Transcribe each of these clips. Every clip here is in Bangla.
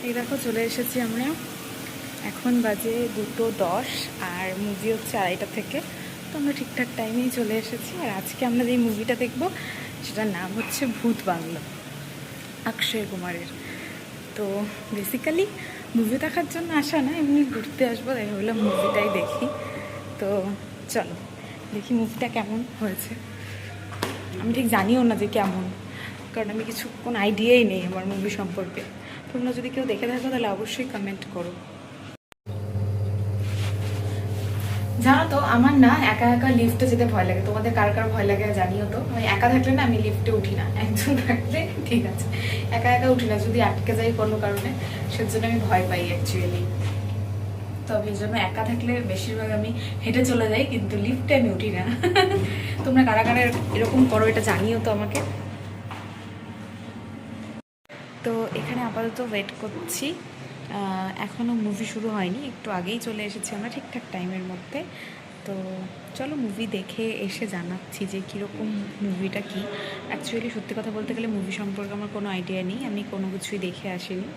এই দেখো চলে এসেছি আমরা। এখন বাজে 2:10 আর মুভি হচ্ছে 2:30 থেকে। তো আমরা ঠিকঠাক টাইমেই চলে এসেছি। আর আজকে আমরা যে মুভিটা দেখব সেটার নাম হচ্ছে ভূত বাংলো, অক্ষয় কুমারের। তো বেসিক্যালি মুভি দেখার জন্য আসা না, এমনি ঘুরতে আসবো, তাই ভাবলাম মুভিটাই দেখি। তো চলো দেখি মুভিটা কেমন হয়েছে। আমি ঠিক জানিও না যে কেমন, কারণ আমি কোনো আইডিয়াই নেই আমার মুভি সম্পর্কে। তোমরা যদি কেউ দেখে থাকো তাহলে অবশ্যই কমেন্ট করো। জানো তো আমার না একা একা লিফটে যেতে ভয় লাগে। তোমাদের কার কার ভয় লাগে জানিও তো। আমি একা থাকলে না আমি লিফটে উঠি না, একজন থাকলে ঠিক আছে, একা একা উঠি না। যদি আটকে যাই কোনো কারণে সেজন্য আমি ভয় পাই অ্যাকচুয়ালি। তো এই জন্য একা থাকলে বেশিরভাগ আমি হেঁটে চলে যাই, কিন্তু লিফটে আমি উঠি না। তোমরা কারা কারা এরকম করো এটা জানিও তো আমাকে। তো এখানে আপাতত ওয়েট করছি, এখনও মুভি শুরু হয়নি, একটু আগেই চলে এসেছি আমরা ঠিকঠাক টাইমের মধ্যে। তো চলো মুভি দেখে এসে জানাচ্ছি যে কীরকম মুভিটা কী। অ্যাকচুয়ালি সত্যি কথা বলতে গেলে মুভি সম্পর্কে আমার কোনো আইডিয়া নেই, আমি কোনো কিছুই দেখে আসিনি।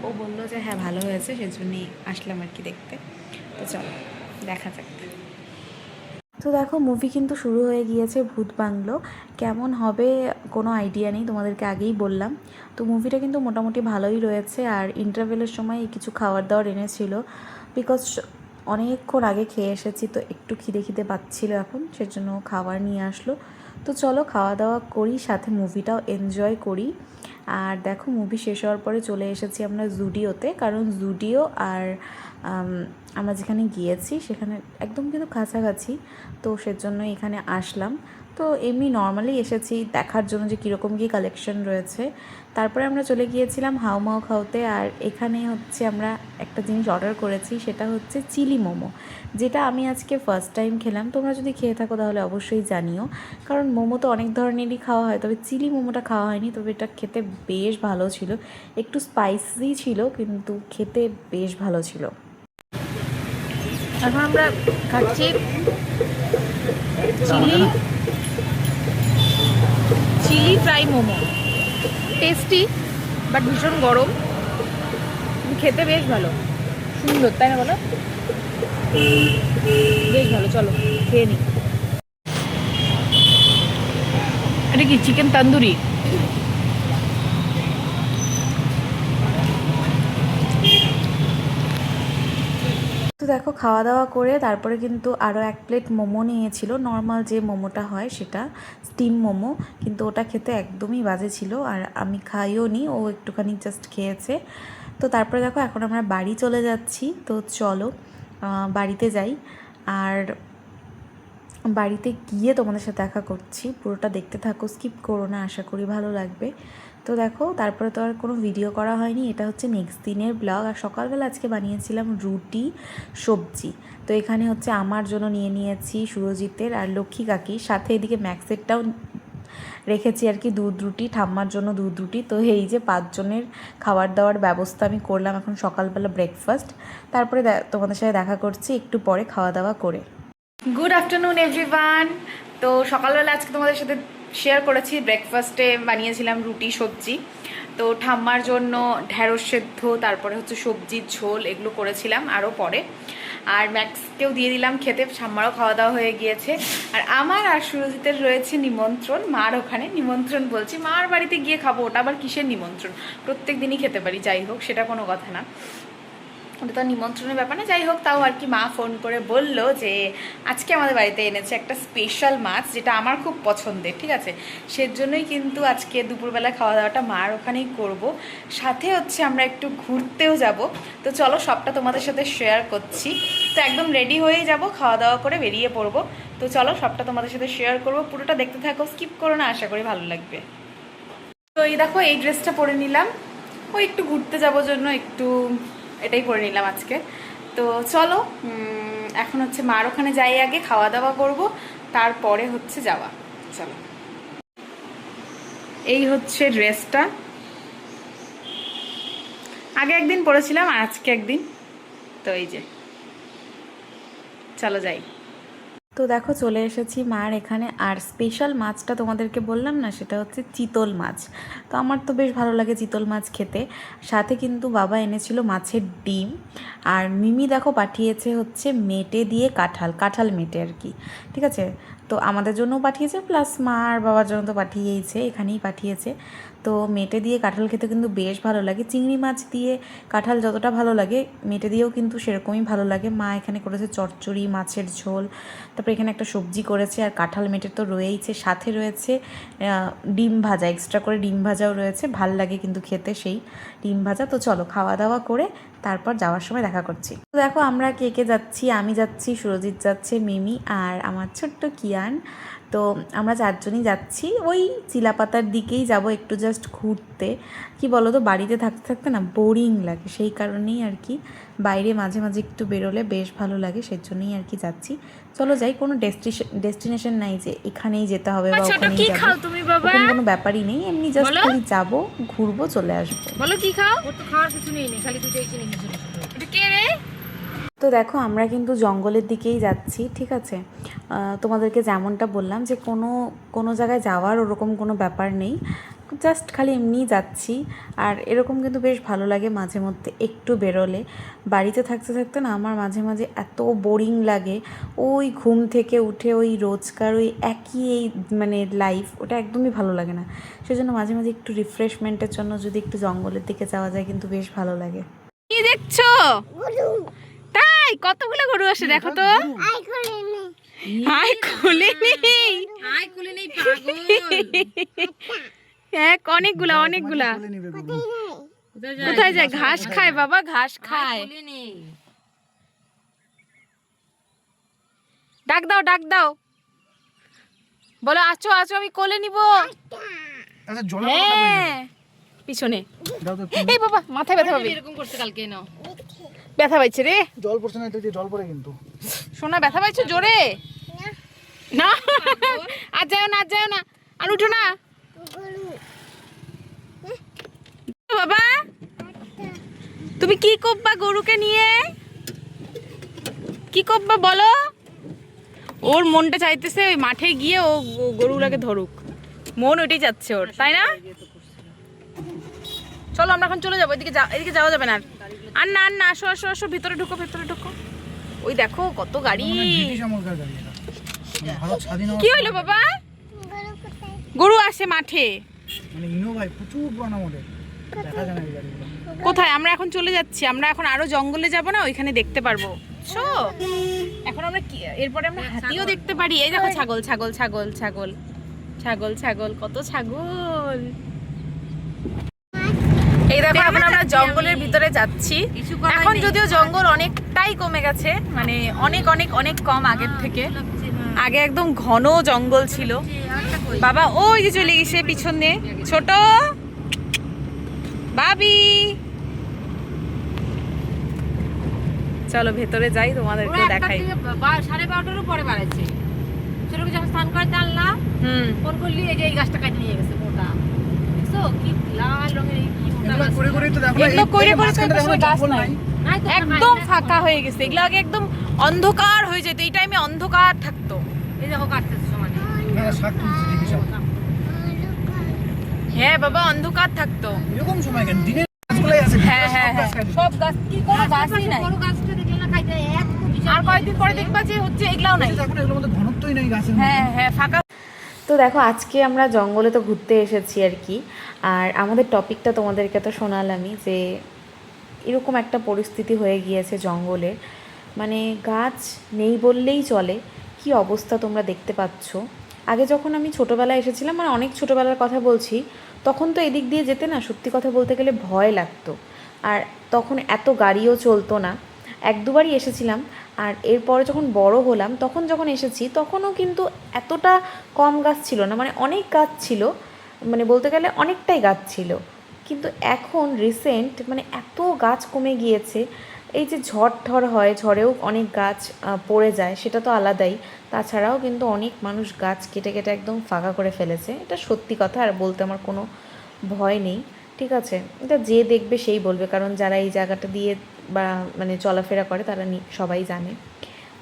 ও বললো যে হ্যাঁ ভালো হয়েছে, সেজন্যই আসলাম আর কি দেখতে। তো চলো দেখা যাক। তো দেখো মুভি কিন্তু শুরু হয়ে গিয়েছে, ভূত বাংলো। কেমন হবে কোনো আইডিয়া নেই, তোমাদেরকে আগেই বললাম। তো মুভিটা কিন্তু মোটামুটি ভালোই রয়েছে। আর ইন্টারভেলের সময় কিছু খাবার দাবার এনেছিল, বিকজ অনেকক্ষণ আগে খেয়ে এসেছি, তো একটু খিদে পাচ্ছিলো এখন, সেজন্য খাবার নিয়ে আসলো। তো চলো খাওয়া দাওয়া করি, সাথে মুভিটাও এনজয় করি। আর দেখো মুভি শেষ হওয়ার পরে চলে এসেছি আমরা জুডিওতে, কারণ জুডিও আর আমরা যেখানে গিয়েছি সেখানে একদম কিন্তু কাছাকাছি। তো সেজন্য এখানে আসলাম। তো এমনি নর্মালি এসেছি দেখার জন্য যে কীরকম কী কালেকশন রয়েছে। তারপরে আমরা চলে গিয়েছিলাম হাউমাউ খাওতে। আর এখানে হচ্ছে আমরা একটা জিনিস অর্ডার করেছি, সেটা হচ্ছে চিলি মোমো, যেটা আমি আজকে ফার্স্ট টাইম খেলাম। তোমরা যদি খেয়ে থাকো তাহলে অবশ্যই জানিও, কারণ মোমো তো অনেক ধরনেরই খাওয়া হয়, তবে চিলি মোমোটা খাওয়া হয়নি। তবে এটা খেতে বেশ ভালো ছিল, একটু স্পাইসি ছিল কিন্তু খেতে বেশ ভালো ছিল। এখন আমরা খাচ্ছি chilli fry momo. Tasty but ভীষণ গরম, খেতে বেশ ভালো, সুন্দর, তাই না বলো? বেশ ভালো, চলো খেয়ে নিই। এটা কি চিকেন তন্দুরি? তো দেখো খাওয়া দাওয়া করে তারপরে কিন্তু আরও 1 প্লেট মোমো নিয়েছিল, নর্মাল যে মোমোটা হয় সেটা, স্টিম মোমো। কিন্তু ওটা খেতে একদমই বাজে ছিল, আর আমি খাইও নি, ও একটুখানি জাস্ট খেয়েছে। তো তারপরে দেখো এখন আমরা বাড়ি চলে যাচ্ছি। তো চলো বাড়িতে যাই, আর বাড়িতে গিয়ে তোমাদের সাথে দেখা করছি। পুরোটা দেখতে থাকো, স্কিপ করো না, আশা করি ভালো লাগবে। তো দেখো তারপরে তো আর কোনো ভিডিও করা হয়নি, এটা হচ্ছে নেক্সট দিনের ব্লগ। আর সকালবেলা আজকে বানিয়েছিলাম রুটি সবজি। তো এখানে হচ্ছে আমার জন্য নিয়ে নিয়েছি সুরজিতের আর লক্ষ্মী কাকির, সাথে এদিকে ম্যাক্সেরটাও রেখেছি আর কি, দুধ রুটি, ঠাম্মার জন্য দুধ রুটি। তো এই যে 5 জনের খাবার দাওয়ার ব্যবস্থা আমি করলাম এখন সকালবেলা ব্রেকফাস্ট। তারপরে তোমাদের সাথে দেখা করছি একটু পরে খাওয়া দাওয়া করে। Good afternoon everyone. তো সকালবেলা আজকে তোমাদের সাথে শেয়ার করেছি ব্রেকফাস্টে বানিয়েছিলাম রুটি সবজি। তো ঠাম্মার জন্য ঢ্যাঁড়স সেদ্ধ, তারপরে হচ্ছে সবজির ঝোল, এগুলো করেছিলাম আরও পরে। আর ম্যাক্সকেও দিয়ে দিলাম খেতে, ঠাম্মারও খাওয়া দাওয়া হয়ে গিয়েছে। আর আমার আর সুরজিতের রয়েছে নিমন্ত্রণ, মার ওখানে নিমন্ত্রণ, বলছি মার বাড়িতে গিয়ে খাবো, ওটা আবার কিসের নিমন্ত্রণ, প্রত্যেক দিনই খেতে পারি, যাই হোক সেটা কোনো কথা না, ওটা তো নিমন্ত্রণের ব্যাপার না। যাই হোক, তাও আর কি মা ফোন করে বলল যে আজকে আমাদের বাড়িতে এনেছে একটা স্পেশাল মাছ, যেটা আমার খুব পছন্দের, ঠিক আছে। সেজন্যই কিন্তু আজকে দুপুরবেলা খাওয়া দাওয়াটা মার ওখানেই করব। সাথে হচ্ছে আমরা একটু ঘুরতেও যাব। তো চলো সবটা তোমাদের সাথে শেয়ার করছি। তো একদম রেডি হয়ে যাব, খাওয়া দাওয়া করে বেরিয়ে পড়বো। তো চলো সবটা তোমাদের সাথে শেয়ার করব, পুরোটা দেখতে থাকো, স্কিপ করো না, আশা করি ভালো লাগবে। তো এই দেখো এই ড্রেসটা পরে নিলাম, ওই একটু ঘুরতে যাবো জন্য একটু এটাই পরে নিলাম আজকে। তো চলো এখন হচ্ছে মার ওখানে যাই, আগে খাওয়া দাওয়া করব, তারপরে হচ্ছে যাওয়া। চলো, এই হচ্ছে ড্রেসটা, আগে একদিন পরেছিলাম আর আজকে একদিন। তো এই যে, চলো যাই। তো দেখো চলে এসেছি মার এখানে, আর স্পেশাল মাছটা তোমাদেরকে বললাম না, সেটা হচ্ছে চিতল মাছ। তো আমার তো বেশ ভালো লাগে চিতল মাছ খেতে। সাথে কিন্তু বাবা এনেছিল মাছের ডিম, আর মিমি দেখো পাঠিয়েছে হচ্ছে মেটে দিয়ে কাঁঠাল মেটে আর কি, ঠিক আছে। তো আমাদের জন্যও পাঠিয়েছে, প্লাস মা আর বাবার জন্য তো পাঠিয়েইছে, এখানেই পাঠিয়েছে। তো মেটে দিয়ে কাঁঠাল খেতে কিন্তু বেশ ভালো লাগে। চিংড়ি মাছ দিয়ে কাঁঠাল যতটা ভালো লাগে, মেটে দিয়েও কিন্তু সেরকমই ভালো লাগে। মা এখানে করেছে চচ্চড়ি, মাছের ঝোল, তারপরে এখানে একটা সবজি করেছে, আর কাঁঠাল মেটে তো রয়েইছে, সাথে রয়েছে ডিম ভাজা, এক্সট্রা করে ডিম ভাজাও রয়েছে। ভাল লাগে কিন্তু খেতে সেই ডিম ভাজা। তো চলো খাওয়া দাওয়া করে তারপর যাওয়ার সময় দেখা করছি। তো দেখো আমরা কে কে যাচ্ছি, আমি যাচ্ছি, সুরজিৎ যাচ্ছে, মিমি আর আমার ছোট্ট কিয়ান। তো আমরা চারজনই যাচ্ছি, ওই চিলাপাতার দিকেই যাব একটু জাস্ট ঘুরতে। কি বলো তো, বাড়িতে থাকতে থাকতে না বোরিং লাগে, সেই কারণেই আর কি বাইরে মাঝে মাঝে একটু বেরোলে বেশ ভালো লাগে, সেই জন্যই আর কি যাচ্ছি। চলো যাই, কোনো ডেস্টিনেশন নাই যে এখানেই যেতে হবে বা ওখানেই যাবো, এরকম কোনো ব্যাপারই নেই, এমনি জাস্ট খালি যাবো, ঘুরবো, চলে আসবো। বলো কি খাও? ওর তো খাওয়ার কিছু নেই, খালি দুটোই কিনে কিছু। এটা কে রে? তো দেখো আমরা কিন্তু জঙ্গলের দিকেই যাচ্ছি, ঠিক আছে। তোমাদেরকে যেমনটা বললাম যে কোনো জায়গায় যাওয়ার ওরকম কোনো ব্যাপার নেই, জাস্ট খালি এমনিই যাচ্ছি। আর এরকম কিন্তু বেশ ভালো লাগে মাঝে মধ্যে একটু বেরোলে। বাড়িতে থাকতে থাকতে না আমার মাঝে মাঝে এত বোরিং লাগে, ওই ঘুম থেকে উঠে ওই রোজকার ওই একই এই মানে লাইফ, ওটা একদমই ভালো লাগে না। সেজন্য মাঝে মাঝে একটু রিফ্রেশমেন্টের জন্য যদি একটু জঙ্গলের দিকে যাওয়া যায় কিন্তু বেশ ভালো লাগে। কি দেখছো? তাই কতগুলো গরু আসে দেখো তো। আই খুলে নেই পাগল। এক অনেকগুলা কোথায় যায়? ঘাস খায় বাবা, ঘাস খায়। ডাক দাও, বলো আছো আমি কোলে নিব। হ্যাঁ পিছনে। এই বাবা মাথায় ব্যথা পাবে, এরকম করতে কালকে নাও। ব্যথা পাইছে রে, জল পড়ছে না, এটা দিয়ে জল পড়ে কিন্তু। সোনা ব্যথা পাইছো জোরে? না আর যাও না, আর উঠো না বাবা। তুমি কি করবা গরুকে নিয়ে? কি করবা বলো? ওর মনটা চাইতেছে ওই মাঠে গিয়ে ও গরুগুলাকে ধরুক, মন ওইটাই যাচ্ছে ওর, তাই না? চলো আমরা এখন চলে যাবো, এদিকে যাওয়া যাবে না আর না আসো ভিতরে ঢুকো। ওই দেখো কত গাড়ি। কি হইলো বাবা? গরু আসে মাঠে। কোথায়? আমরা এখন চলে যাচ্ছি, আমরা এখন আরো জঙ্গলে যাব না, ওইখানে দেখতে পারবো। এখন আমরা এরপরে আমরা হাতিও দেখতে পারি। এই দেখো ছাগল, কত ছাগল। এই দেখো এখন আমরা জঙ্গলের ভিতরে যাচ্ছি। এখন যদিও জঙ্গল অনেকটাই কমে গেছে, মানে অনেক কম আগের থেকে। আগে একদম ঘন জঙ্গল ছিল। বাবা ওই যে চলে গেছে পিছনে ছোট বাবি। চলো ভেতরে যাই, তোমাদেরকে দেখাই। 12:30 পরে বাড়াচ্ছে। ছোটকে যখন স্নান করে টানলাম, ফোন করলি এই যে এই গাছটা কাটে নিয়ে গেছে মোটা। দেখছো কি লাল রঙের একদম ফাঁকা হয়ে গেছে। এগুলো আগে একদম অন্ধকার হয়ে যেত, এই টাইমে অন্ধকার থাকতো। এই দেখো কাটতেছে সমানে। হ্যাঁ বাবা অন্ধকার থাকতো এরকম সময় কেন? দিনের গাছগুলাই আছে। হ্যাঁ সব গাছ, কি কোনো গাছই নাই। বড় গাছটা দেখলে না খাইতে এক আর কয়েকদিন পরে দেখবা যে হচ্ছে এগুলাও নাই। এগুলোর মধ্যে ঘনত্বই নাই গাছের। হ্যাঁ ফাঁকা। তো দেখো আজকে আমরা জঙ্গলে তো ঘুরতে এসেছি আর কি, আর আমাদের টপিকটা তোমাদেরকে তো শোনালামই যে এরকম একটা পরিস্থিতি হয়ে গিয়েছে জঙ্গলের, মানে গাছ নেই বললেই চলে, কি অবস্থা তোমরা দেখতে পাচ্ছ। আগে যখন আমি ছোটোবেলায় এসেছিলাম, মানে অনেক ছোটোবেলার কথা বলছি, তখন তো এদিক দিয়ে যেতে না সত্যি কথা বলতে গেলে ভয় লাগতো, আর তখন এত গাড়িও চলতো না। এক দুবারই এসেছিলাম, আর এরপরে যখন বড় হলাম তখন যখন এসেছি তখনও কিন্তু এতটা কম গাছ ছিল না, মানে অনেক গাছ ছিল, মানে বলতে গেলে অনেকটাই গাছ ছিল। কিন্তু এখন রিসেন্ট মানে এত গাছ কমে গিয়েছে। এই যে ঝড় হয়, ঝড়েও অনেক গাছ পড়ে যায়, সেটা তো আলাদাই। তাছাড়াও কিন্তু অনেক মানুষ গাছ কেটে একদম ফাঁকা করে ফেলেছে, এটা সত্যি কথা, আর বলতে আমার কোনো ভয় নেই, ঠিক আছে। এটা যে দেখবে সেই বলবে, কারণ যারা এই জায়গাটা দিয়ে বা মানে চলাফেরা করে তারা সবাই জানে।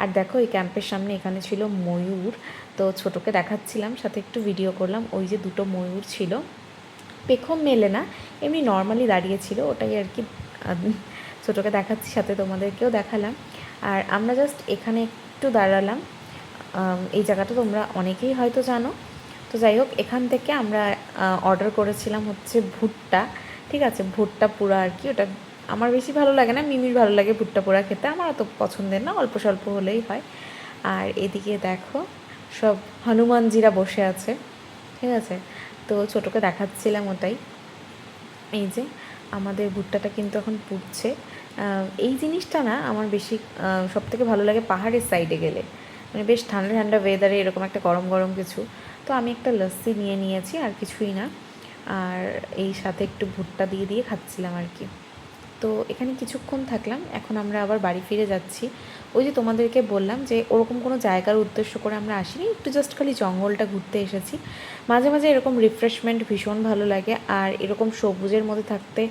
আর দেখো এই ক্যাম্পের সামনে এখানে ছিল ময়ূর, তো ছোটোকে দেখাচ্ছিলাম, সাথে একটু ভিডিও করলাম। ওই যে দুটো ময়ূর ছিল, পেখম মেলে না, এমনি নর্মালি দাঁড়িয়েছিল, ওটাই আর কি ছোটোকে দেখাচ্ছি, সাথে তোমাদেরকেও দেখালাম। আর আমরা জাস্ট এখানে একটু দাঁড়ালাম। এই জায়গাটা তোমরা অনেকেই হয়তো জানো। তো যাই হোক, এখান থেকে আমরা অর্ডার করেছিলাম হচ্ছে ভুট্টা, ঠিক আছে, ভুট্টা পোড়া আর কি। ওটা আমার বেশি ভালো লাগে না, মিমির ভালো লাগে ভুট্টা পোড়া খেতে, আমার অত পছন্দের না, অল্প স্বল্প হলেই হয়। আর এদিকে দেখো সব হনুমানজিরা বসে আছে, ঠিক আছে। তো ছোটোকে দেখাচ্ছিলাম ওটাই। এই যে আমাদের ভুট্টাটা কিন্তু এখন পুড়ছে। এই জিনিসটা না আমার বেশি সবথেকে ভালো লাগে পাহাড়ের সাইডে গেলে, মানে বেশ ঠান্ডা ঠান্ডা ওয়েদারে এরকম একটা গরম গরম কিছু। তো আমি একটা লস্যি নিয়ে নিয়েছি, আর কিছুই না। আর এই সাথে একটু ভুট্টা দিয়ে দিয়ে খাচ্ছিলাম আর কি। তো এখানে কিছুক্ষণ থাকলাম, এখন আমরা আবার বাড়ি ফিরে যাচ্ছি। ওই যে তোমাদেরকে বললাম যে ওরকম কোনো জায়গার উদ্দেশ্য করে আমরা আসিনি, একটু জাস্ট খালি জঙ্গলটা ঘুরতে এসেছি। মাঝে মাঝে এরকম রিফ্রেশমেন্ট ভীষণ ভালো লাগে, আর এরকম সবুজের মধ্যে থাকতে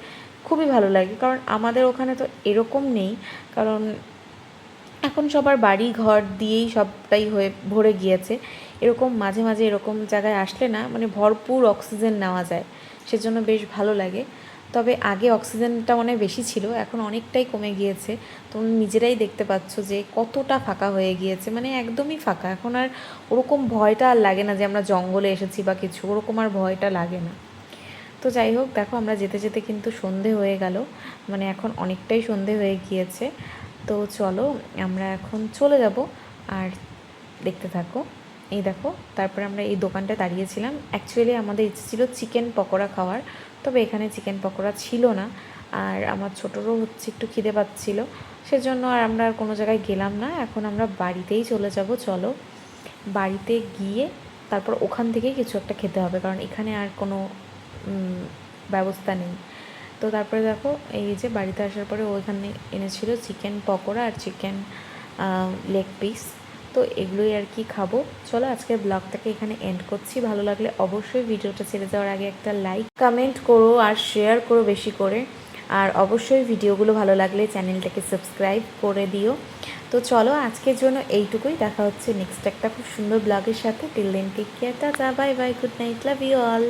খুবই ভালো লাগে। কারণ আমাদের ওখানে তো এরকম নেই, কারণ এখন সবার বাড়ি ঘর দিয়েই সবটাই হয়ে ভরে গিয়েছে। এরকম মাঝে মাঝে এরকম জায়গায় আসলে না, মানে ভরপুর অক্সিজেন নেওয়া যায়, সেজন্য বেশ ভালো লাগে। তবে আগে অক্সিজেনটা অনেক বেশি ছিল, এখন অনেকটাই কমে গিয়েছে। তোমরা নিজেরাই দেখতে পাচ্ছ যে কতটা ফাঁকা হয়ে গিয়েছে, মানে একদমই ফাঁকা। এখন আর ওরকম ভয়টা আর লাগে না যে আমরা জঙ্গলে এসেছি বা কিছু, ওরকম আর ভয়টা লাগে না। তো যাই হোক, দেখো আমরা যেতে যেতে কিন্তু সন্ধে হয়ে গেল, মানে এখন অনেকটাই সন্ধে হয়ে গিয়েছে। তো চলো আমরা এখন চলে যাব, আর দেখতে থাকো। এই দেখো, তারপরে আমরা এই দোকানটা দাঁড়িয়েছিলাম। অ্যাকচুয়ালি আমাদের ইচ্ছে ছিল চিকেন পকোড়া খাওয়ার, তবে এখানে চিকেন পকোড়া ছিল না। আর আমার ছোটোরও হচ্ছে একটু খিদে পাচ্ছিলো, সেজন্য আর আমরা আর কোনো জায়গায় গেলাম না। এখন আমরা বাড়িতেই চলে যাব। চলো বাড়িতে গিয়ে তারপর ওখান থেকেই কিছু একটা খেতে হবে, কারণ এখানে আর কোনো ব্যবস্থা নেই। তো তারপরে দেখো এই যে বাড়িতে আসার পরে ওইখানে এনেছিল চিকেন পকোড়া আর চিকেন লেগ পিস, তো এগুলোই আর কি খাবো। চলো আজকের ব্লগটাকে এখানে এন্ড করছি। ভালো লাগলে অবশ্যই ভিডিওটা ছেড়ে যাওয়ার আগে একটা লাইক কমেন্ট করো আর শেয়ার করো বেশি করে। আর অবশ্যই ভিডিওগুলো ভালো লাগলে চ্যানেলটাকে সাবস্ক্রাইব করে দিও। তো চলো আজকের জন্য এইটুকুই, দেখা হচ্ছে নেক্সট একটা খুব সুন্দর ব্লগের সাথে। Till then take care, tata, bye bye, good night, love you all.